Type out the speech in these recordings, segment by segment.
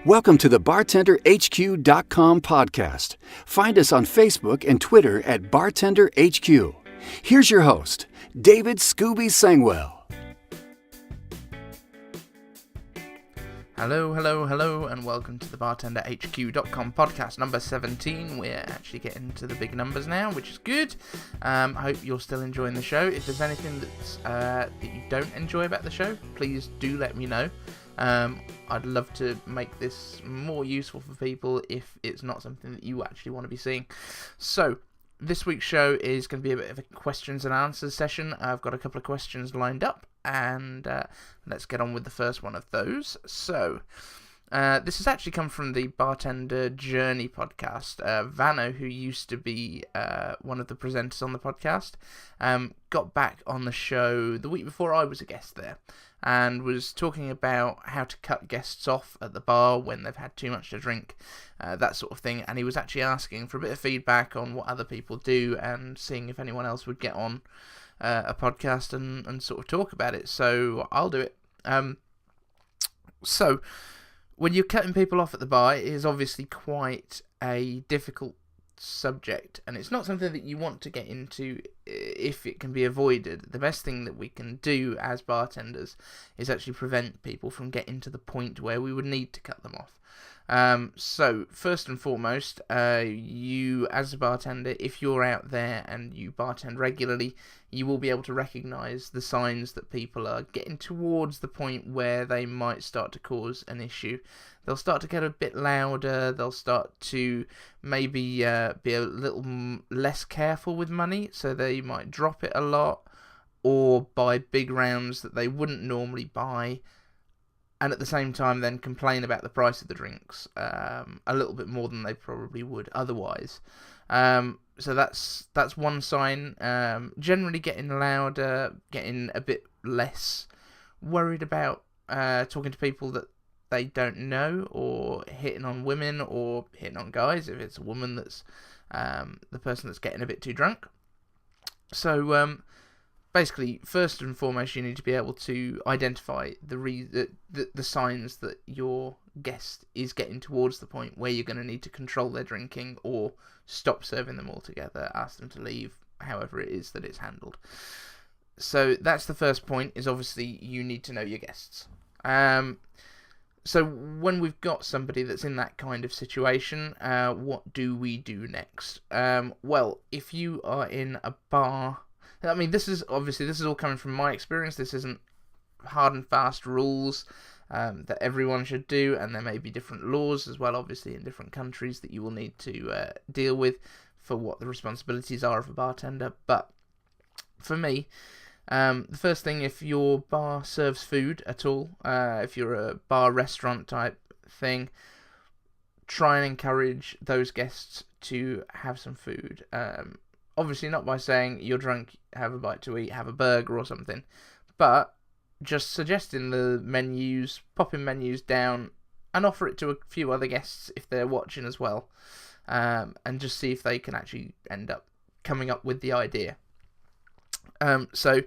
Welcome to the BartenderHQ.com podcast. Find us on Facebook and Twitter at BartenderHQ. Here's your host, David Eden-Sangwell. Hello, and welcome to the BartenderHQ.com podcast number 17. We're actually getting to the big numbers now, which is good. I hope you're still enjoying the show. If there's anything that you don't enjoy about the show, please do let me know. I'd love to make this more useful for people if it's not something that you actually want to be seeing. So, this week's show is going to be a bit of a questions and answers session. I've got a couple of questions lined up, and let's get on with the first one of those. So, this has actually come from the Bartender Journey podcast. Vano, who used to be one of the presenters on the podcast, got back on the show the week before I was a guest there, and was talking about how to cut guests off at the bar when they've had too much to drink, that sort of thing. And he was actually asking for a bit of feedback on what other people do and seeing if anyone else would get on a podcast and sort of talk about it. So I'll do it. So when you're cutting people off at the bar, it is obviously quite a difficult subject, and it's not something that you want to get into if it can be avoided. The best thing that we can do as bartenders is actually prevent people from getting to the point where we would need to cut them off. So first and foremost, you as a bartender, if you're out there and you bartend regularly, you will be able to recognise the signs that people are getting towards the point where they might start to cause an issue. They'll start to get a bit louder, they'll start to maybe be a little less careful with money, so they might drop it a lot, or buy big rounds that they wouldn't normally buy, and at the same time then complain about the price of the drinks a little bit more than they probably would otherwise. So that's one sign. Generally getting louder, getting a bit less worried about talking to people that they don't know, or hitting on women or hitting on guys if it's a woman that's the person that's getting a bit too drunk. So basically, first and foremost, you need to be able to identify the signs that your guest is getting towards the point where you're going to need to control their drinking or stop serving them altogether, ask them to leave, however it is that it's handled. So that's the first point, is obviously you need to know your guests. So when we've got somebody that's in that kind of situation, what do we do next? Well, if you are in a bar, I mean, this is all coming from my experience. This isn't hard and fast rules that everyone should do, and there may be different laws as well, obviously, in different countries that you will need to deal with for what the responsibilities are of a bartender. But for me, the first thing, if your bar serves food at all, if you're a bar restaurant type thing, try and encourage those guests to have some food. Obviously not by saying you're drunk, have a bite to eat, have a burger or something, but just suggesting the menus, popping menus down, and offer it to a few other guests if they're watching as well, and just see if they can actually end up coming up with the idea. So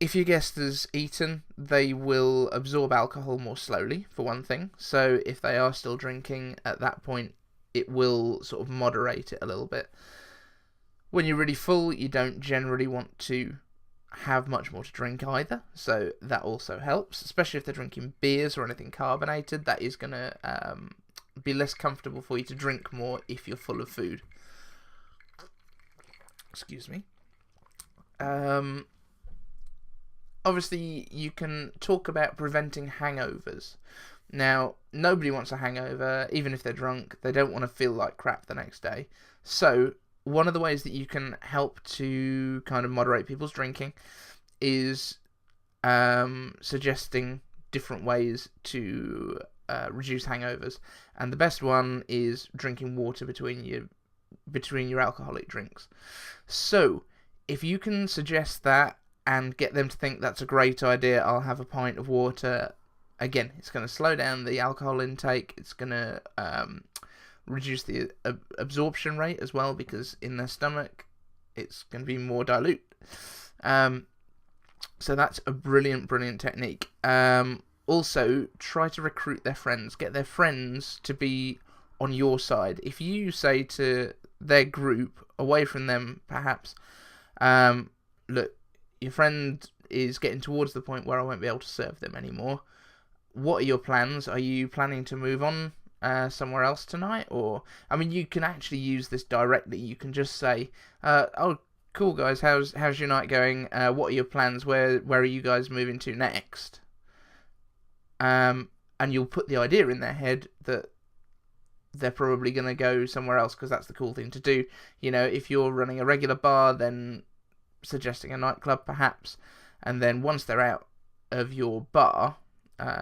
if your guest has eaten, they will absorb alcohol more slowly, for one thing. So if they are still drinking at that point, it will sort of moderate it a little bit. When you're really full, you don't generally want to have much more to drink either, so that also helps, especially if they're drinking beers or anything carbonated. That is going to be less comfortable for you to drink more if you're full of food. Excuse me. Obviously, you can talk about preventing hangovers. Now, nobody wants a hangover, even if they're drunk. They don't want to feel like crap the next day. So one of the ways that you can help to kind of moderate people's drinking is suggesting different ways to reduce hangovers. And the best one is drinking water between your alcoholic drinks. So if you can suggest that and get them to think that's a great idea, I'll have a pint of water, again, it's going to slow down the alcohol intake. It's going to reduce the absorption rate as well, because in their stomach it's going to be more dilute. So that's a brilliant technique. also try to recruit their friends, get their friends to be on your side. If you say to their group, away from them perhaps, look, your friend is getting towards the point where I won't be able to serve them anymore. What are your plans? Are you planning to move on somewhere else tonight? Or, I mean, you can actually use this directly. You can just say, oh, cool guys, how's your night going? What are your plans? Where are you guys moving to next? And you'll put the idea in their head that they're probably going to go somewhere else, because that's the cool thing to do. You know, if you're running a regular bar, then suggesting a nightclub perhaps, and then once they're out of your bar,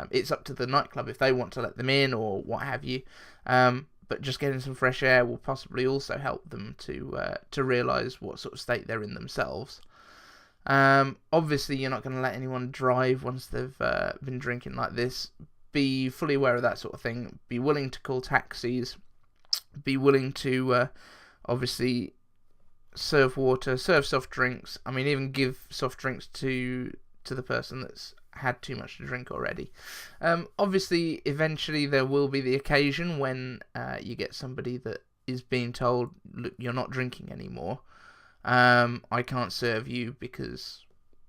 it's up to the nightclub if they want to let them in or what have you. But just getting some fresh air will possibly also help them to realise what sort of state they're in themselves. Obviously, you're not going to let anyone drive once they've been drinking like this. Be fully aware of that sort of thing. Be willing to call taxis. Be willing to obviously serve water, serve soft drinks. I mean, even give soft drinks to the person that's had too much to drink already. Obviously, eventually there will be the occasion when you get somebody that is being told, look, you're not drinking anymore. I can't serve you because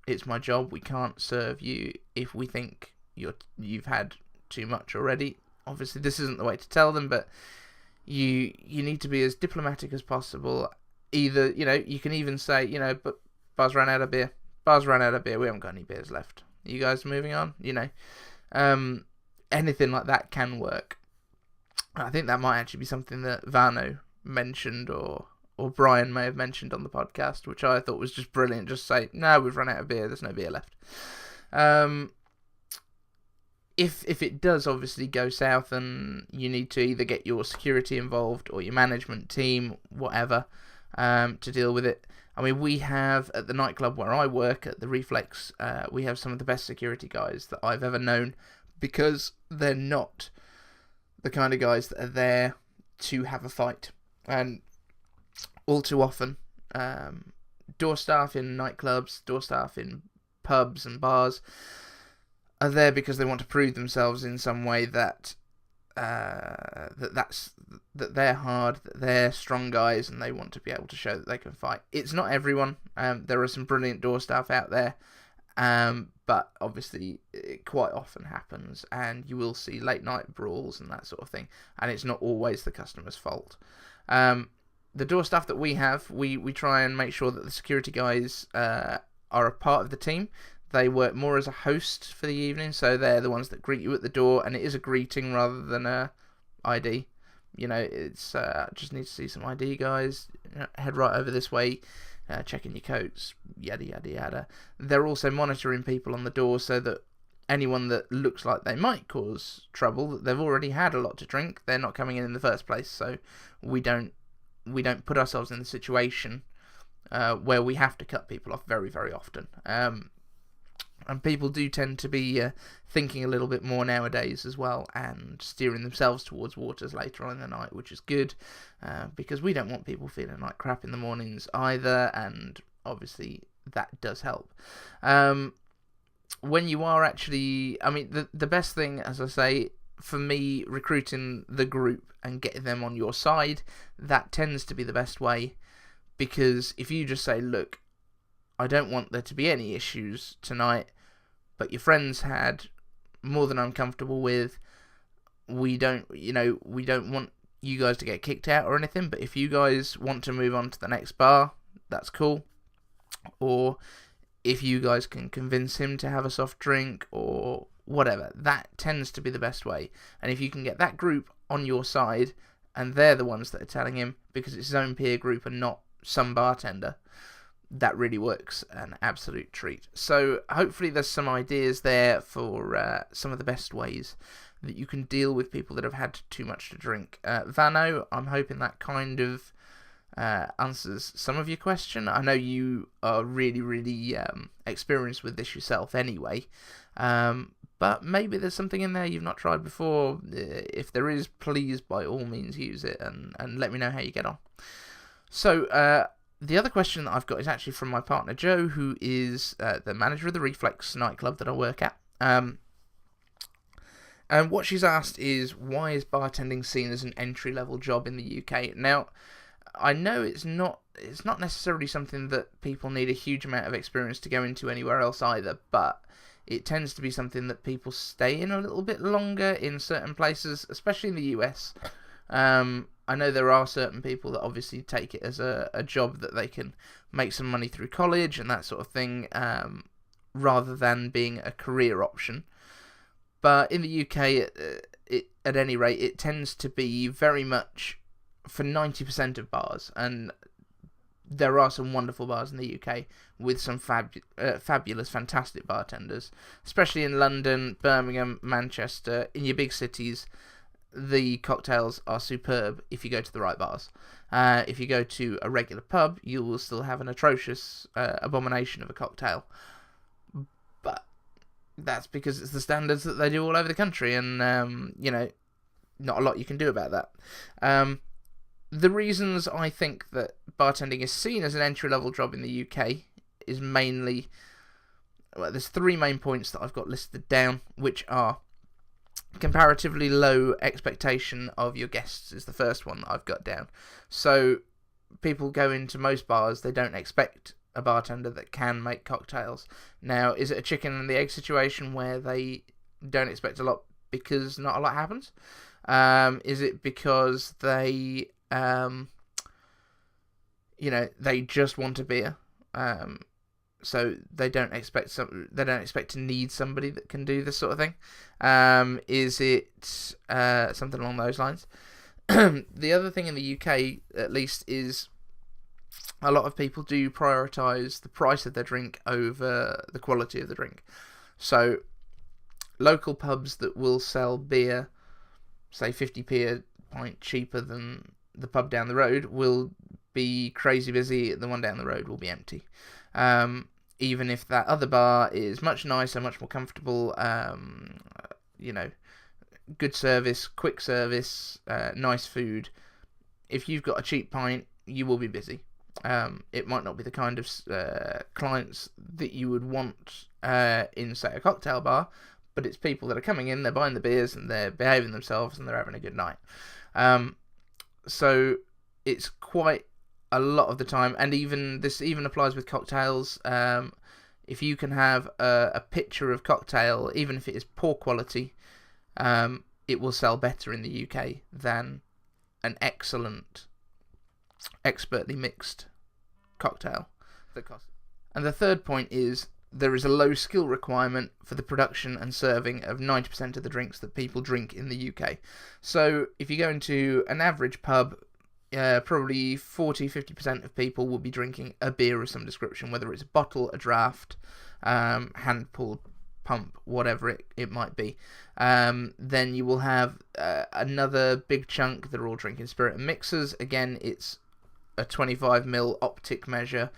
it's my job. We can't serve you if we think you've had too much already. Obviously, this isn't the way to tell them, but you need to be as diplomatic as possible. Either, you know, you can even say, you know, but bars ran out of beer. Bars ran out of beer. We haven't got any beers left. You guys moving on? You know, anything like that can work. I think that might actually be something that Vano mentioned, or Brian may have mentioned on the podcast, which I thought was just brilliant. Just say, no, we've run out of beer. There's no beer left. If it does obviously go south and you need to either get your security involved or your management team, whatever, to deal with it. I mean, we have, at the nightclub where I work, at the Reflex, we have some of the best security guys that I've ever known, because they're not the kind of guys that are there to have a fight. And all too often, door staff in nightclubs, door staff in pubs and bars are there because they want to prove themselves in some way that that they're hard, that they're strong guys, and they want to be able to show that they can fight. It's not everyone. There are some brilliant door staff out there, but obviously it quite often happens, and you will see late night brawls and that sort of thing, and it's not always the customer's fault. The door staff that we have, we try and make sure that the security guys are a part of the team. They work more as a host for the evening, so they're the ones that greet you at the door, and it is a greeting rather than a ID. You know, it's just need to see some ID guys, head right over this way, checking your coats, yada yada yada. They're also monitoring people on the door, so that anyone that looks like they might cause trouble, that they've already had a lot to drink, they're not coming in the first place. So we don't put ourselves in the situation where we have to cut people off very, very often. And people do tend to be thinking a little bit more nowadays as well, and steering themselves towards waters later on in the night, which is good, because we don't want people feeling like crap in the mornings either, and obviously that does help. When you are actually, I mean, the best thing, as I say, for me, recruiting the group and getting them on your side, that tends to be the best way, because if you just say, look, I don't want there to be any issues tonight, but your friends had more than I'm comfortable with. We don't want you guys to get kicked out or anything, but if you guys want to move on to the next bar, that's cool. Or if you guys can convince him to have a soft drink or whatever, that tends to be the best way. And if you can get that group on your side, and they're the ones that are telling him, because it's his own peer group and not some bartender, that really works, an absolute treat. So hopefully there's some ideas there for some of the best ways that you can deal with people that have had too much to drink. Vano, I'm hoping that kind of answers some of your question. I know you are really, really experienced with this yourself anyway, but maybe there's something in there you've not tried before. If there is, please by all means use it and let me know how you get on. So the other question that I've got is actually from my partner Joe, who is the manager of the Reflex nightclub that I work at. And what she's asked is, why is bartending seen as an entry-level job in the UK? Now, I know it's not necessarily something that people need a huge amount of experience to go into anywhere else either, but it tends to be something that people stay in a little bit longer in certain places, especially in the US. I know there are certain people that obviously take it as a job that they can make some money through college and that sort of thing, rather than being a career option. But in the UK, at any rate, it tends to be very much for 90% of bars, and there are some wonderful bars in the UK with some fabulous, fantastic bartenders, especially in London, Birmingham, Manchester, in your big cities. The cocktails are superb if you go to the right bars. If you go to a regular pub, you will still have an atrocious abomination of a cocktail. But that's because it's the standards that they do all over the country, and not a lot you can do about that. The reasons I think that bartending is seen as an entry-level job in the UK is mainly, there's three main points that I've got listed down, which are comparatively low expectation of your guests is the first one that I've got down. So people go into most bars, they don't expect a bartender that can make cocktails. Now, is it a chicken and the egg situation where they don't expect a lot because not a lot happens? Is it because they they just want a beer, so they don't expect to need somebody that can do this sort of thing? Is it something along those lines? The other thing in the UK, at least, is a lot of people do prioritise the price of their drink over the quality of the drink. So local pubs that will sell beer, say 50p a pint cheaper than the pub down the road, will be crazy busy. The one down the road will be empty. Even if that other bar is much nicer, much more comfortable, good service, quick service, nice food. If you've got a cheap pint, you will be busy. It might not be the kind of clients that you would want in, say, a cocktail bar, but it's people that are coming in, they're buying the beers, and they're behaving themselves, and they're having a good night. So it's quite a lot of the time, and this even applies with cocktails. If you can have a pitcher of cocktail, even if it is poor quality, it will sell better in the UK than an excellent, expertly mixed cocktail that costs. And the third point is, there is a low skill requirement for the production and serving of 90% of the drinks that people drink in the UK. So if you go into an average pub, probably 40-50% of people will be drinking a beer of some description, whether it's a bottle, a draft, hand-pulled, pump, whatever it might be. Then you will have another big chunk that are all drinking spirit and mixers. Again, it's a 25ml optic measure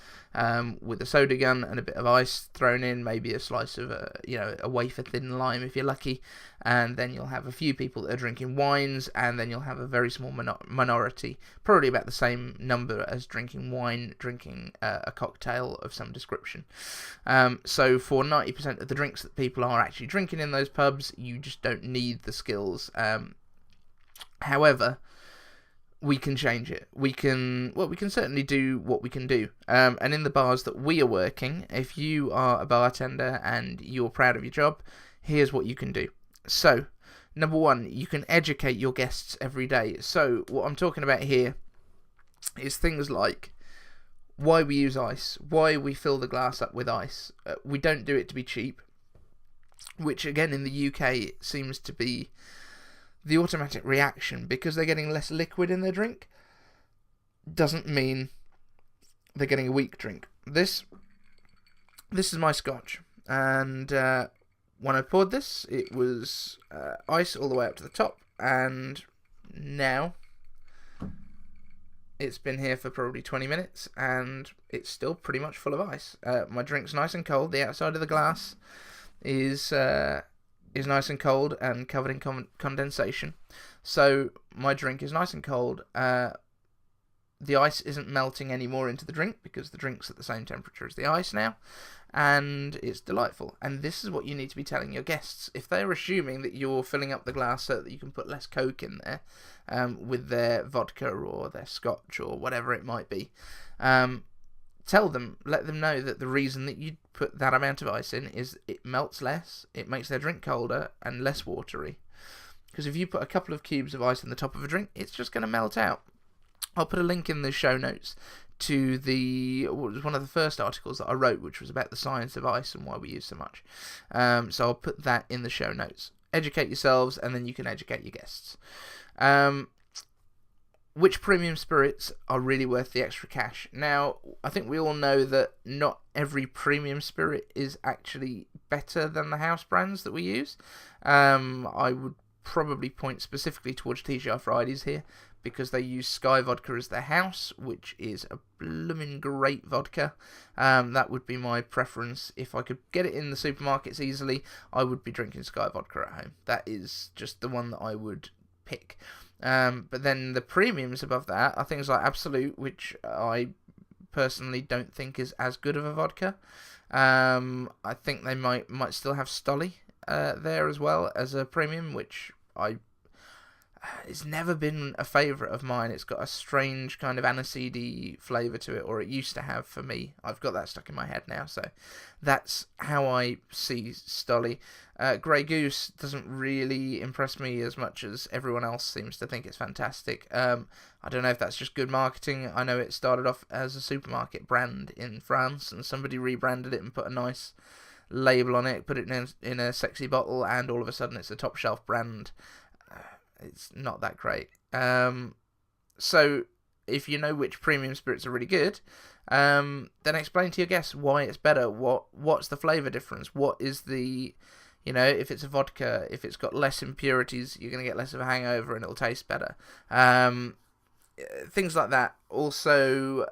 with a soda gun and a bit of ice thrown in, maybe a slice of a wafer thin lime if you're lucky, and then you'll have a few people that are drinking wines, and then you'll have a very small minority, probably about the same number as drinking wine, drinking a cocktail of some description. So for 90% of the drinks that people are actually drinking in those pubs, you just don't need the skills. However, we can change it. We can certainly do what we can do. And in the bars that we are working, if you are a bartender and you're proud of your job, here's what you can do. So, number one, you can educate your guests every day. So, what I'm talking about here is things like why we use ice, why we fill the glass up with ice. We don't do it to be cheap, which again in the UK seems to be the automatic reaction. Because they're getting less liquid in their drink doesn't mean they're getting a weak drink. This is my scotch, and when I poured this, it was ice all the way up to the top, and now it's been here for probably 20 minutes, and it's still pretty much full of ice. My drink's nice and cold. The outside of the glass is nice and cold and covered in condensation. So my drink is nice and cold. The ice isn't melting anymore into the drink because the drink's at the same temperature as the ice now. and it's delightful. And this is what you need to be telling your guests. If they're assuming that you're filling up the glass so that you can put less Coke in there with their vodka or their scotch or whatever it might be, tell them, let them know that the reason that you put that amount of ice in is it melts less, it makes their drink colder and less watery. Because if you put a couple of cubes of ice in the top of a drink, it's just going to melt out. I'll put a link in the show notes to one of the first articles that I wrote, which was about the science of ice and why we use so much. So I'll put that in the show notes. Educate yourselves, and then you can educate your guests. Which premium spirits are really worth the extra cash? Now, I think we all know that not every premium spirit is actually better than the house brands that we use. I would probably point specifically towards TGI Fridays here, because they use Sky Vodka as their house, which is a blooming great vodka. That would be my preference. If I could get it in the supermarkets easily, I would be drinking Sky Vodka at home. That is just the one that I would pick. But then the premiums above that are things like Absolute, which I personally don't think is as good of a vodka. I think they might still have Stolly there as well as a premium, which it's never been a favourite of mine. It's got a strange kind of aniseedy flavour to it, or it used to have for me. I've got that stuck in my head now, so that's how I see Stolly. Grey Goose doesn't really impress me as much as everyone else seems to think it's fantastic. I don't know if that's just good marketing. I know it started off as a supermarket brand in France, and somebody rebranded it and put a nice label on it, put it in a sexy bottle, and all of a sudden it's a top shelf brand. It's not that great. So if you know which premium spirits are really good, then explain to your guests why it's better. What's the flavour difference? What is the, if it's a vodka, if it's got less impurities, you're going to get less of a hangover and it'll taste better. Things like that. Also,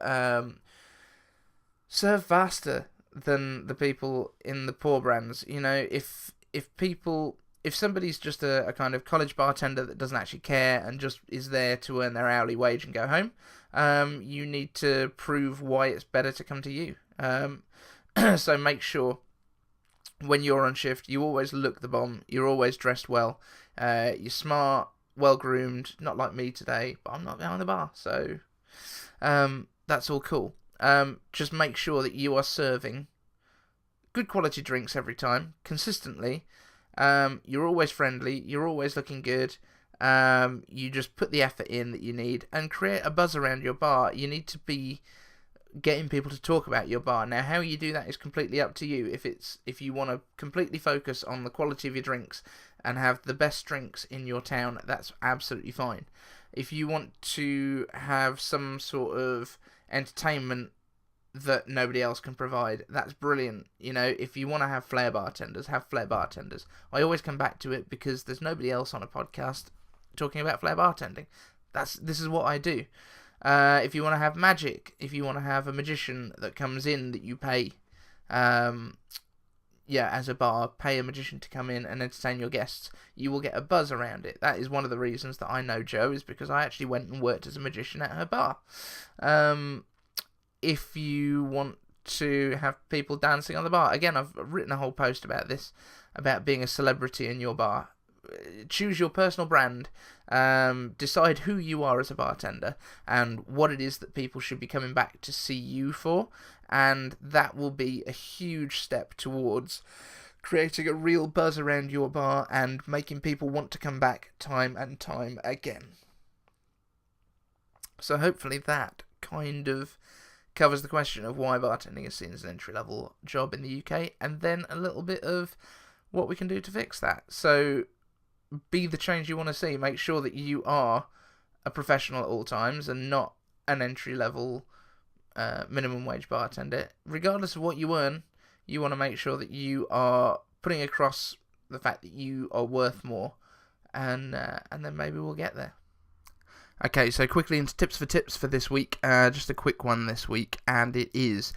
serve faster than the people in the poor brands. If somebody's just a kind of college bartender that doesn't actually care and just is there to earn their hourly wage and go home, you need to prove why it's better to come to you. So make sure when you're on shift, you always look the bomb, you're always dressed well, you're smart, well-groomed, not like me today, but I'm not behind the bar, so that's all cool. Just make sure that you are serving good quality drinks every time, consistently. You're always friendly, you're always looking good, you just put the effort in that you need and create a buzz around your bar. You need to be getting people to talk about your bar. Now, how you do that is completely up to you. If you want to completely focus on the quality of your drinks and have the best drinks in your town, that's absolutely fine. If you want to have some sort of entertainment that nobody else can provide, that's brilliant. If you want to have flair bartenders, have flair bartenders. I always come back to it because there's nobody else on a podcast talking about flair bartending. This is what I do. If you want to have magic, if you want to have a magician that comes in that you pay, as a bar, pay a magician to come in and entertain your guests, you will get a buzz around it. That is one of the reasons that I know Jo, is because I actually went and worked as a magician at her bar. If you want to have people dancing on the bar, again, I've written a whole post about this, about being a celebrity in your bar. Choose your personal brand, decide who you are as a bartender and what it is that people should be coming back to see you for, and that will be a huge step towards creating a real buzz around your bar and making people want to come back time and time again. So hopefully that kind of covers the question of why bartending is seen as an entry-level job in the UK, and then a little bit of what we can do to fix that. So be the change you want to see. Make sure that you are a professional at all times and not an entry-level minimum wage bartender. Regardless of what you earn, you want to make sure that you are putting across the fact that you are worth more, and then maybe we'll get there. Okay, so quickly into tips for this week. Just a quick one this week, and it is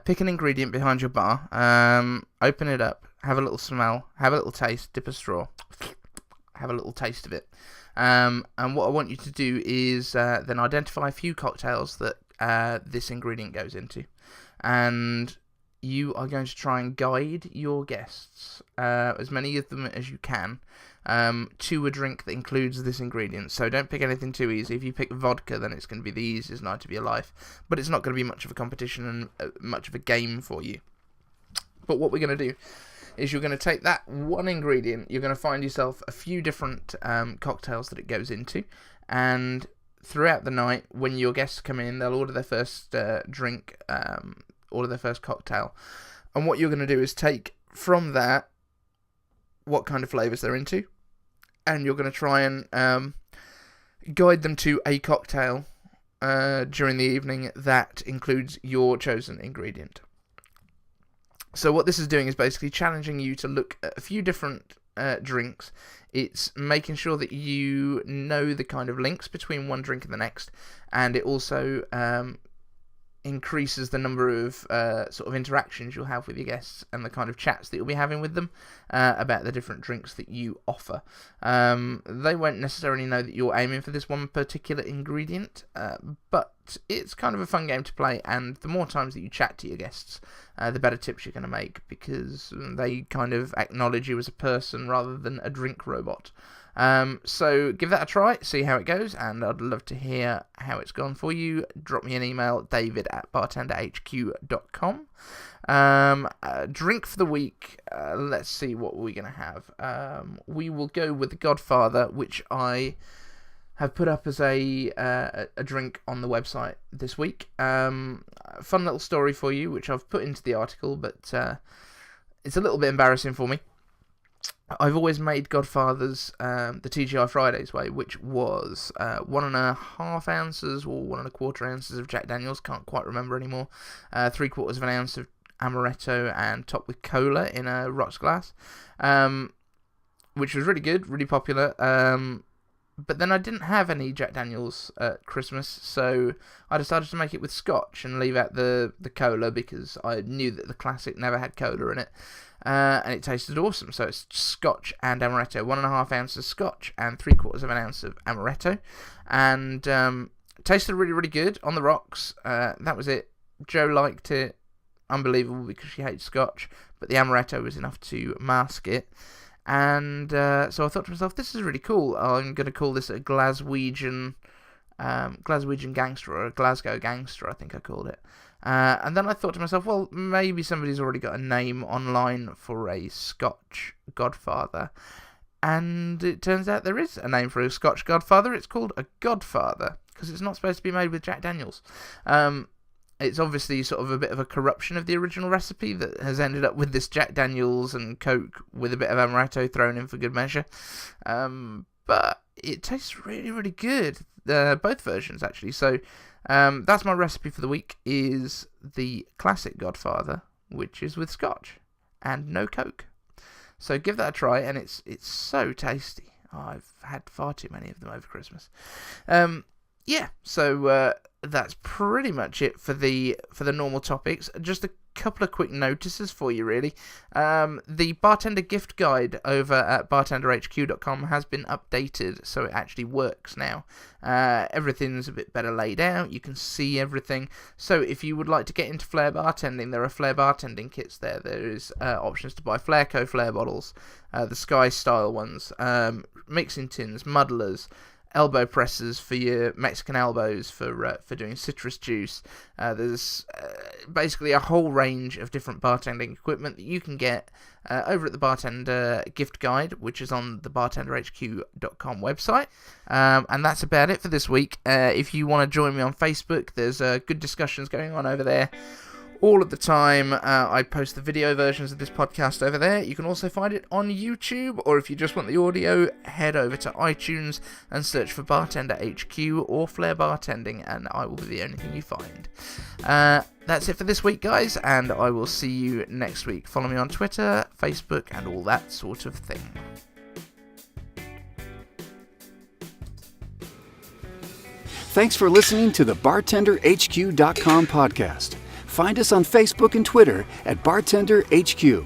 pick an ingredient behind your bar, open it up, have a little smell, have a little taste, dip a straw, have a little taste of it. And what I want you to do is then identify a few cocktails that this ingredient goes into. And you are going to try and guide your guests, as many of them as you can, to a drink that includes this ingredient. So don't pick anything too easy. If you pick vodka, then it's going to be the easiest night of your life, but it's not going to be much of a competition and much of a game for you. But what we're going to do is you're going to take that one ingredient, you're going to find yourself a few different cocktails that it goes into, and throughout the night, when your guests come in, they'll order their first drink, order their first cocktail, and what you're going to do is take from that what kind of flavours they're into, and you're going to try and guide them to a cocktail during the evening that includes your chosen ingredient. So what this is doing is basically challenging you to look at a few different drinks. It's making sure that you know the kind of links between one drink and the next, and it also increases the number of sort of interactions you'll have with your guests and the kind of chats that you'll be having with them about the different drinks that you offer. They won't necessarily know that you're aiming for this one particular ingredient, but it's kind of a fun game to play, and the more times that you chat to your guests, the better tips you're going to make, because they kind of acknowledge you as a person rather than a drink robot. So give that a try, see how it goes, and I'd love to hear how it's gone for you. Drop me an email, david@bartenderhq.com. Drink for the week, let's see what we're going to have. We will go with the Godfather, which I have put up as a drink on the website this week. Fun little story for you, which I've put into the article, but it's a little bit embarrassing for me. I've always made Godfathers the TGI Fridays way, which was 1.5 ounces or 1.25 ounces of Jack Daniels, can't quite remember anymore, 3/4 of an ounce of amaretto, and topped with cola in a rocks glass, which was really good, really popular. But then I didn't have any Jack Daniels at Christmas, so I decided to make it with scotch and leave out the cola, because I knew that the classic never had cola in it. And it tasted awesome. So it's scotch and amaretto, 1.5 ounces scotch and 3/4 of an ounce of amaretto, and tasted really, really good on the rocks. That was it. Jo liked it, unbelievable, because she hates scotch, but the amaretto was enough to mask it. And so I thought to myself, this is really cool. I'm going to call this a Glaswegian gangster, or a Glasgow gangster, I think I called it. And then I thought to myself, well, maybe somebody's already got a name online for a Scotch Godfather. And it turns out there is a name for a Scotch Godfather. It's called a Godfather, because it's not supposed to be made with Jack Daniels. It's obviously sort of a bit of a corruption of the original recipe that has ended up with this Jack Daniels and Coke with a bit of amaretto thrown in for good measure. But it tastes really, really good. Both versions, actually. So that's my recipe for the week, is the classic Godfather, which is with scotch and no Coke. So give that a try, and it's so tasty. I've had far too many of them over Christmas. So that's pretty much it for the normal topics. Just a couple of quick notices for you, really. The bartender gift guide over at bartenderhq.com has been updated, so it actually works now. Everything's a bit better laid out. You can see everything. So if you would like to get into flair bartending, there are flair bartending kits there. There is options to buy Flairco flair bottles, the Sky style ones, mixing tins, muddlers, elbow pressers for your Mexican elbows for doing citrus juice. There's basically a whole range of different bartending equipment that you can get over at the Bartender Gift Guide, which is on the bartenderhq.com website. And that's about it for this week. If you want to join me on Facebook, there's good discussions going on over there all of the time. I post the video versions of this podcast over there. You can also find it on YouTube, or if you just want the audio, head over to iTunes and search for Bartender HQ or Flair Bartending, and I will be the only thing you find. That's it for this week, guys, and I will see you next week. Follow me on Twitter, Facebook, and all that sort of thing. Thanks for listening to the BartenderHQ.com podcast. Find us on Facebook and Twitter at Bartender HQ.